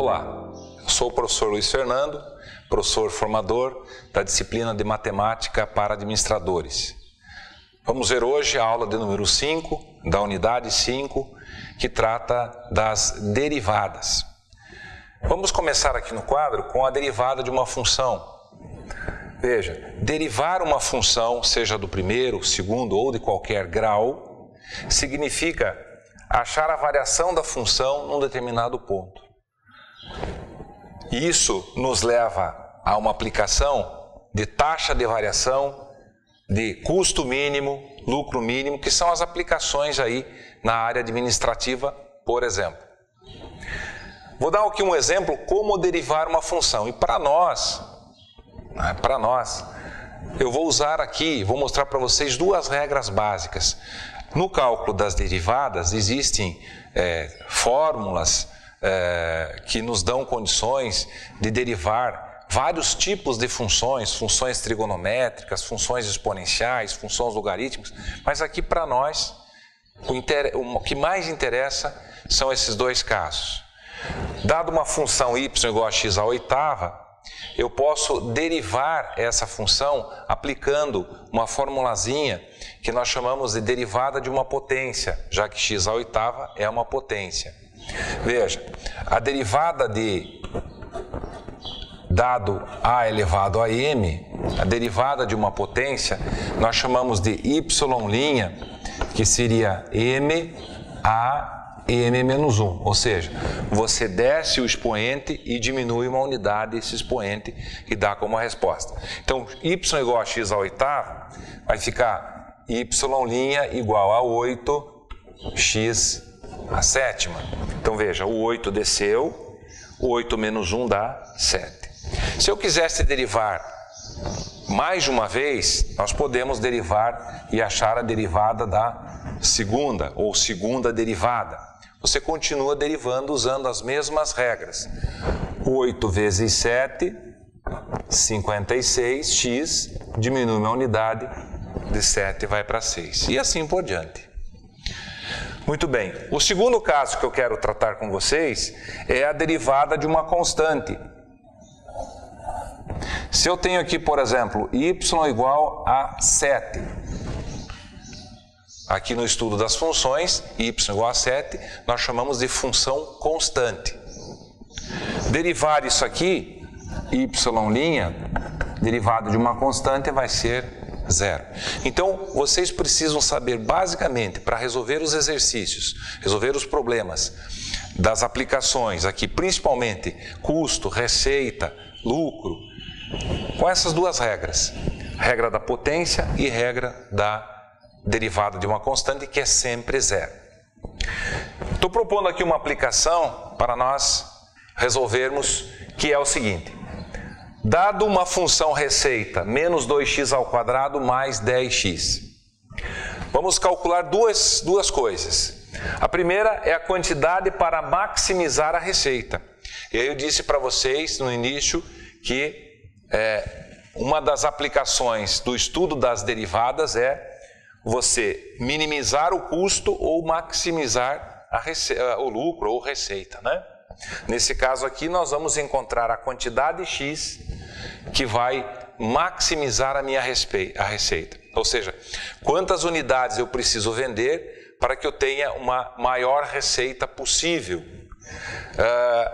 Olá, eu sou o professor Luiz Fernando, professor formador da disciplina de Matemática para Administradores. Vamos ver hoje a aula de número 5, da unidade 5, que trata das derivadas. Vamos começar aqui no quadro com a derivada de uma função. Veja, derivar uma função, seja do primeiro, segundo ou de qualquer grau, significa achar a variação da função num determinado ponto. Isso nos leva a uma aplicação de taxa de variação, de custo mínimo, lucro mínimo, que são as aplicações aí na área administrativa, por exemplo. Vou dar aqui um exemplo como derivar uma função. E para nós, eu vou usar aqui, vou mostrar para vocês duas regras básicas. No cálculo das derivadas existem fórmulas que nos dão condições de derivar vários tipos de funções, funções trigonométricas, funções exponenciais, funções logarítmicas, mas aqui para nós o que mais interessa são esses dois casos. Dado uma função y igual a x à oitava, eu posso derivar essa função aplicando uma formulazinha que nós chamamos de derivada de uma potência, já que x à oitava é uma potência. Veja, a derivada de dado a elevado a m, a derivada de uma potência, nós chamamos de y', que seria m a m menos 1, ou seja, você desce o expoente e diminui uma unidade esse expoente que dá como resposta. Então, y igual a x à oitava vai ficar y' igual a 8x à sétima. Então veja, o 8 desceu, o 8 menos 1 dá 7. Se eu quisesse derivar mais de uma vez, nós podemos derivar e achar a derivada da segunda ou segunda derivada. Você continua derivando usando as mesmas regras. 8 vezes 7, 56x, diminui uma unidade, de 7 vai para 6. E assim por diante. Muito bem. O segundo caso que eu quero tratar com vocês é a derivada de uma constante. Se eu tenho aqui, por exemplo, y igual a 7. Aqui no estudo das funções, y igual a 7, nós chamamos de função constante. Derivar isso aqui, y', derivado de uma constante, vai ser 0. Então, vocês precisam saber basicamente, para resolver os exercícios, resolver os problemas das aplicações aqui, principalmente custo, receita, lucro, com essas duas regras, regra da potência e regra da derivada de uma constante, que é sempre 0. Estou propondo aqui uma aplicação para nós resolvermos, que é o seguinte: dado uma função receita menos 2x ao quadrado mais 10x, vamos calcular duas coisas. A primeira é a quantidade para maximizar a receita. E aí eu disse para vocês no início que uma das aplicações do estudo das derivadas é você minimizar o custo ou maximizar o lucro ou receita, né? Nesse caso aqui nós vamos encontrar a quantidade x que vai maximizar a minha receita. Ou seja, quantas unidades eu preciso vender para que eu tenha uma maior receita possível.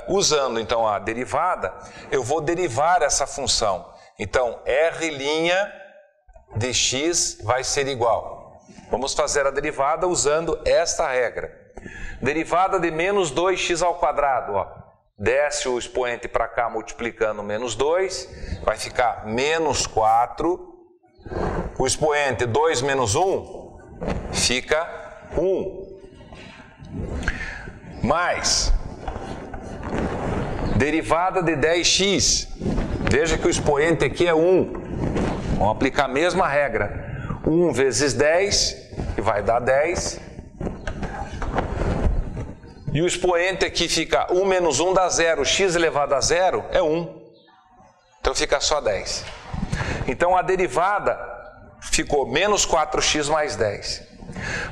Usando então a derivada, eu vou derivar essa função. Então, R' de x vai ser igual. Vamos fazer a derivada usando esta regra. Derivada de menos 2x ao quadrado, ó. Desce o expoente para cá multiplicando menos 2, vai ficar menos 4. O expoente 2 menos 1 fica 1. Mais derivada de 10x. Veja que o expoente aqui é 1. Vamos aplicar a mesma regra. 1 vezes 10, que vai dar 10. E o expoente aqui fica 1 menos 1 dá 0. X elevado a 0 é 1. Então fica só 10. Então a derivada ficou menos 4x mais 10.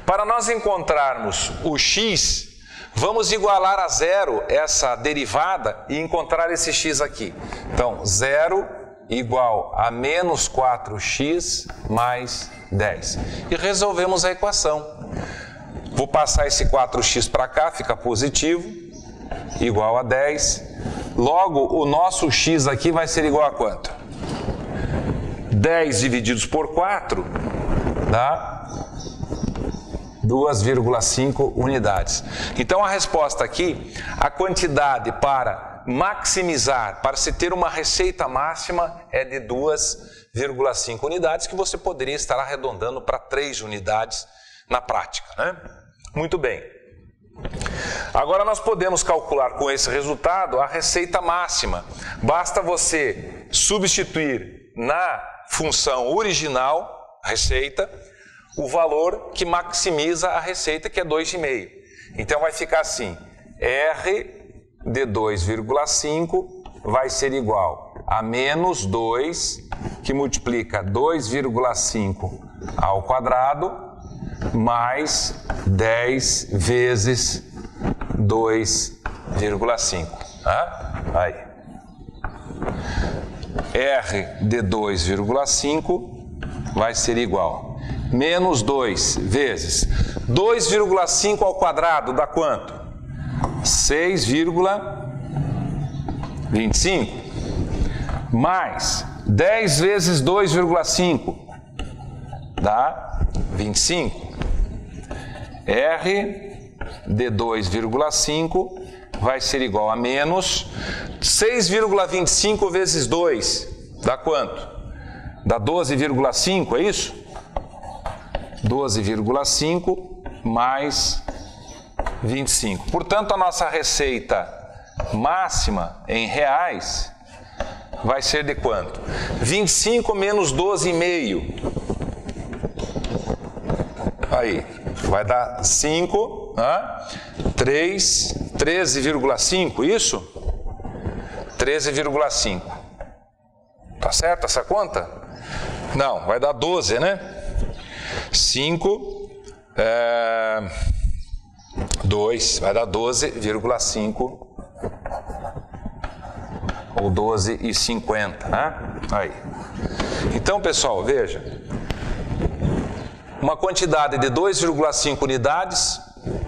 Para nós encontrarmos o x, Vamos igualar a zero essa derivada e encontrar esse x aqui. Então, 0 igual a menos 4x mais 10. E resolvemos a equação. Vou passar esse 4x para cá, fica positivo, igual a 10. Logo, o nosso x aqui vai ser igual a quanto? 10 divididos por 4 dá 2,5 unidades. Então, a resposta aqui, a quantidade para maximizar, para se ter uma receita máxima, é de 2,5 unidades, que você poderia estar arredondando para 3 unidades na prática, né? Muito bem. Agora nós podemos calcular com esse resultado a receita máxima. Basta você substituir na função original, receita, o valor que maximiza a receita, que é 2,5. Então vai ficar assim, R de 2,5 vai ser igual a menos 2, que multiplica 2,5 ao quadrado, mais 10 vezes 2,5. Aí. R de 2,5 vai ser igual a menos 2 vezes 2,5 ao quadrado dá quanto? 6,25 mais 10 vezes 2,5 dá 25. R de 2,5 vai ser igual a menos 6,25 vezes 2 dá quanto? Dá 12,5, é isso? 12,5 mais 25. Portanto, a nossa receita máxima em reais vai ser de quanto? 25 menos 12,5. Aí, vai dar 5, 13,5, isso? 13,5. Tá certo essa conta? Não, vai dar 12, né? 5, 2, vai dar 12,5 ou 12,50, né? Aí. Então, pessoal, veja. Uma quantidade de 2,5 unidades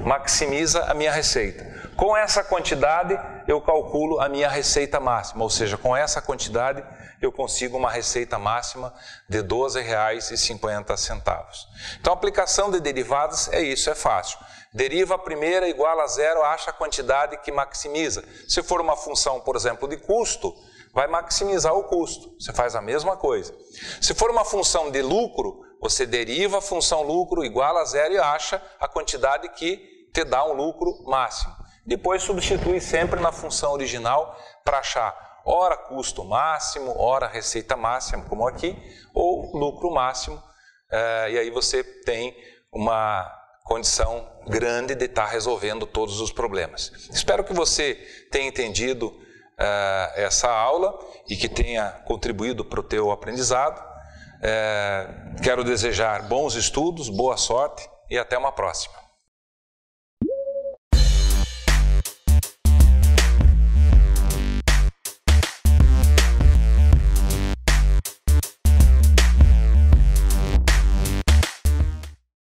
maximiza a minha receita. Com essa quantidade, eu calculo a minha receita máxima, ou seja, com essa quantidade, eu consigo uma receita máxima de R$ 12,50. Então, a aplicação de derivadas é isso, é fácil. Deriva a primeira igual a zero, acha a quantidade que maximiza. Se for uma função, por exemplo, de custo, vai maximizar o custo. Você faz a mesma coisa. Se for uma função de lucro, você deriva a função lucro igual a zero e acha a quantidade que te dá um lucro máximo. Depois substitui sempre na função original para achar ora custo máximo, ora receita máxima, como aqui, ou lucro máximo. E aí você tem uma condição grande de estar resolvendo todos os problemas. Espero que você tenha entendido essa aula e que tenha contribuído para o teu aprendizado. Quero desejar bons estudos, boa sorte e até uma próxima.